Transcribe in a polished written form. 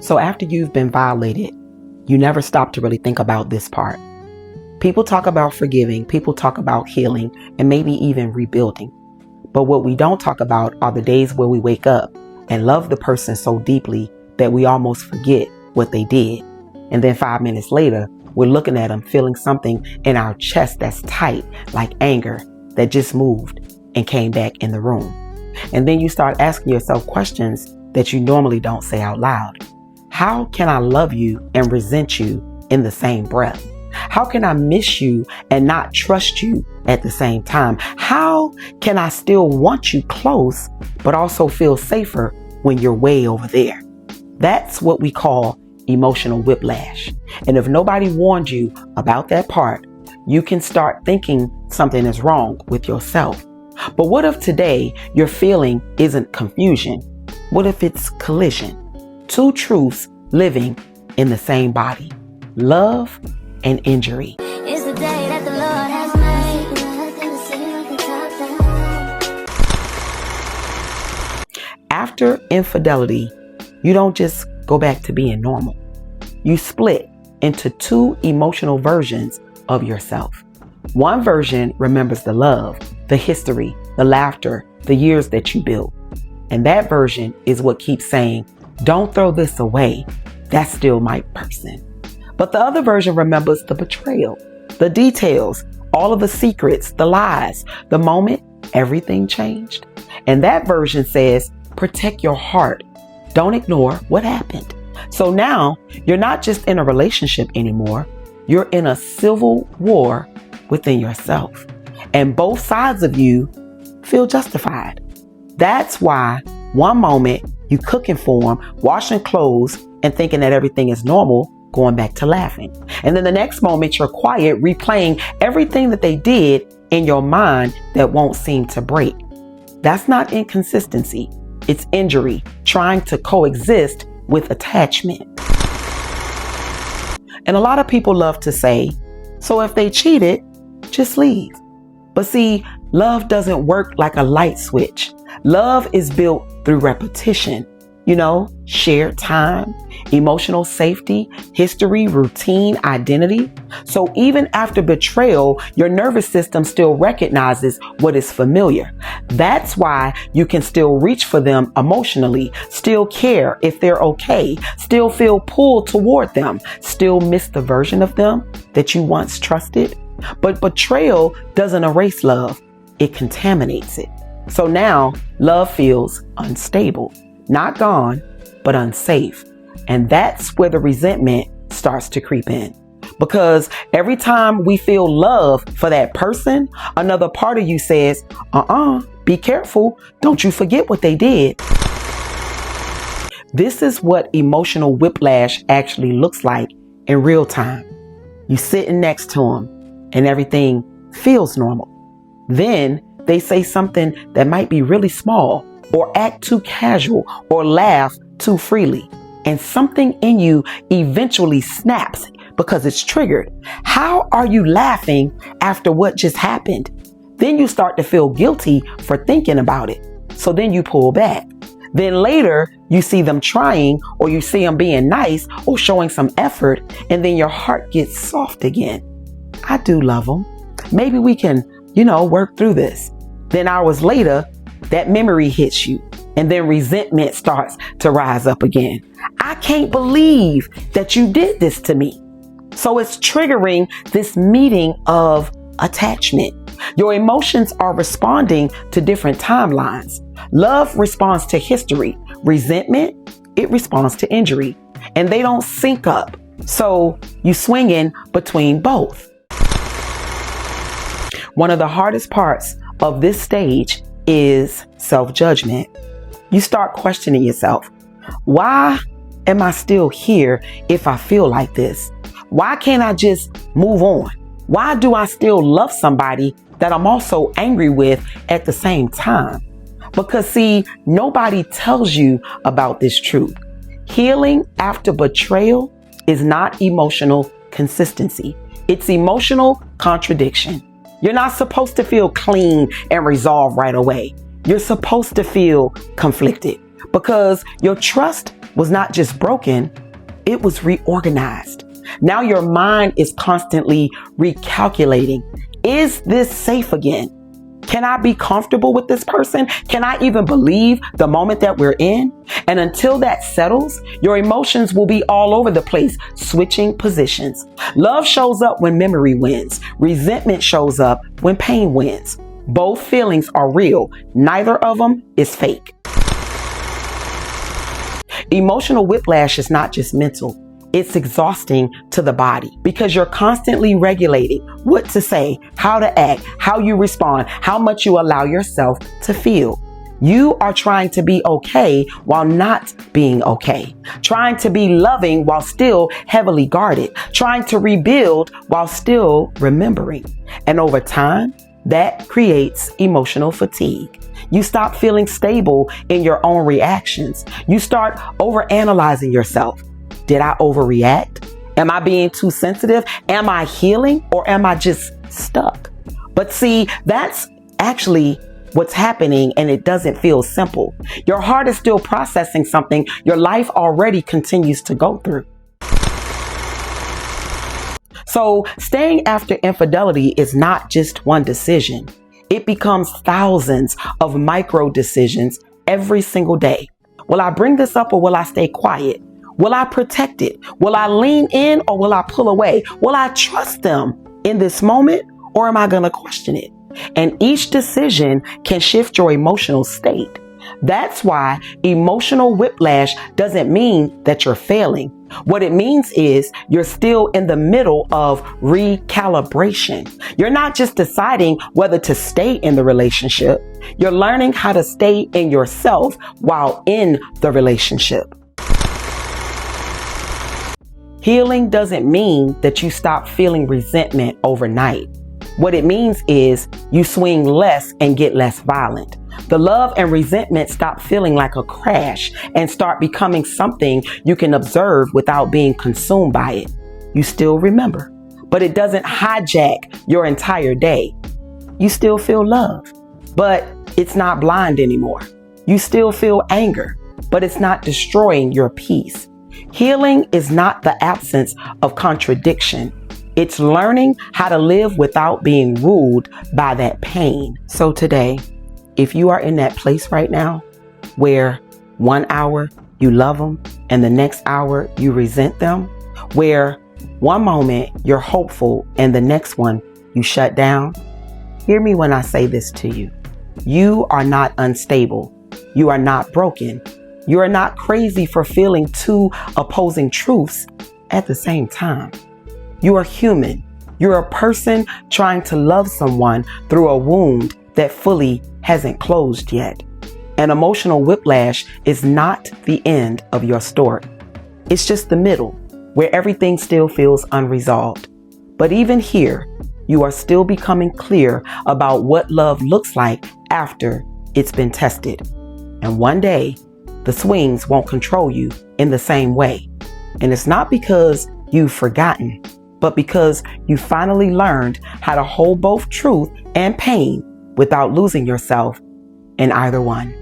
So after you've been violated, you never stop to really think about this part. People talk about forgiving, people talk about healing, and maybe even rebuilding. But what we don't talk about are the days where we wake up and love the person so deeply that we almost forget what they did. And then 5 minutes later, we're looking at them feeling something in our chest that's tight, like anger, that just moved and came back in the room. And then you start asking yourself questions that you normally don't say out loud. How can I love you and resent you in the same breath? How can I miss you and not trust you at the same time? How can I still want you close, but also feel safer when you're way over there? That's what we call emotional whiplash. And if nobody warned you about that part, you can start thinking something is wrong with yourself. But what if today your feeling isn't confusion? What if it's collision? Two truths living in the same body, love and injury. It's the day that the Lord has made. After infidelity, you don't just go back to being normal. You split into two emotional versions of yourself. One version remembers the love, the history, the laughter, the years that you built. And that version is what keeps saying, don't throw this away. That's still my person. But the other version remembers the betrayal, the details, all of the secrets, the lies, the moment everything changed. And that version says, protect your heart. Don't ignore what happened. So now you're not just in a relationship anymore. You're in a civil war within yourself. And both sides of you feel justified. That's why one moment you cooking for them, washing clothes, and thinking that everything is normal, going back to laughing. And then the next moment you're quiet, replaying everything that they did in your mind that won't seem to break. That's not inconsistency. It's injury trying to coexist with attachment. And a lot of people love to say, so if they cheated, just leave. But see, love doesn't work like a light switch. Love is built through repetition. Shared time, emotional safety, history, routine, identity. So even after betrayal, your nervous system still recognizes what is familiar. That's why you can still reach for them emotionally, still care if they're okay, still feel pulled toward them, still miss the version of them that you once trusted. But betrayal doesn't erase love, it contaminates it. So now love feels unstable, not gone, but unsafe. And that's where the resentment starts to creep in. Because every time we feel love for that person, another part of you says, be careful. Don't you forget what they did. This is what emotional whiplash actually looks like in real time. You sitting next to them and everything feels normal. Then they say something that might be really small, or act too casual, or laugh too freely. And something in you eventually snaps because it's triggered. How are you laughing after what just happened? Then you start to feel guilty for thinking about it. So then you pull back. Then later you see them trying, or you see them being nice or showing some effort, and then your heart gets soft again. I do love them. Maybe we can, work through this. Then hours later, that memory hits you, and then resentment starts to rise up again. I can't believe that you did this to me. So it's triggering this meeting of attachment. Your emotions are responding to different timelines. Love responds to history. Resentment, it responds to injury. And they don't sync up. So you swing in between both. One of the hardest parts of this stage is self-judgment. You start questioning yourself. Why am I still here if I feel like this? Why can't I just move on? Why do I still love somebody that I'm also angry with at the same time? Because see, nobody tells you about this truth. Healing after betrayal is not emotional consistency. It's emotional contradiction. You're not supposed to feel clean and resolved right away. You're supposed to feel conflicted because your trust was not just broken, it was reorganized. Now your mind is constantly recalculating. Is this safe again? Can I be comfortable with this person? Can I even believe the moment that we're in? And until that settles, your emotions will be all over the place, switching positions. Love shows up when memory wins. Resentment shows up when pain wins. Both feelings are real. Neither of them is fake. Emotional whiplash is not just mental. It's exhausting to the body because you're constantly regulating what to say, how to act, how you respond, how much you allow yourself to feel. You are trying to be okay while not being okay, trying to be loving while still heavily guarded, trying to rebuild while still remembering. And over time, that creates emotional fatigue. You stop feeling stable in your own reactions. You start overanalyzing yourself. Did I overreact? Am I being too sensitive? Am I healing or am I just stuck? But see, that's actually what's happening, and it doesn't feel simple. Your heart is still processing something your life already continues to go through. So staying after infidelity is not just one decision. It becomes thousands of micro decisions every single day. Will I bring this up or will I stay quiet? Will I protect it? Will I lean in or will I pull away? Will I trust them in this moment or am I going to question it? And each decision can shift your emotional state. That's why emotional whiplash doesn't mean that you're failing. What it means is you're still in the middle of recalibration. You're not just deciding whether to stay in the relationship. You're learning how to stay in yourself while in the relationship. Healing doesn't mean that you stop feeling resentment overnight. What it means is you swing less and get less violent. The love and resentment stop feeling like a crash and start becoming something you can observe without being consumed by it. You still remember, but it doesn't hijack your entire day. You still feel love, but it's not blind anymore. You still feel anger, but it's not destroying your peace. Healing is not the absence of contradiction. It's learning how to live without being ruled by that pain. So today, if you are in that place right now where 1 hour you love them and the next hour you resent them, where one moment you're hopeful and the next one you shut down, hear me when I say this to you. You are not unstable. You are not broken. You are not crazy for feeling two opposing truths at the same time. You are human. You're a person trying to love someone through a wound that fully hasn't closed yet. An emotional whiplash is not the end of your story. It's just the middle, where everything still feels unresolved. But even here, you are still becoming clear about what love looks like after it's been tested. And one day, the swings won't control you in the same way. And it's not because you've forgotten, but because you finally learned how to hold both truth and pain without losing yourself in either one.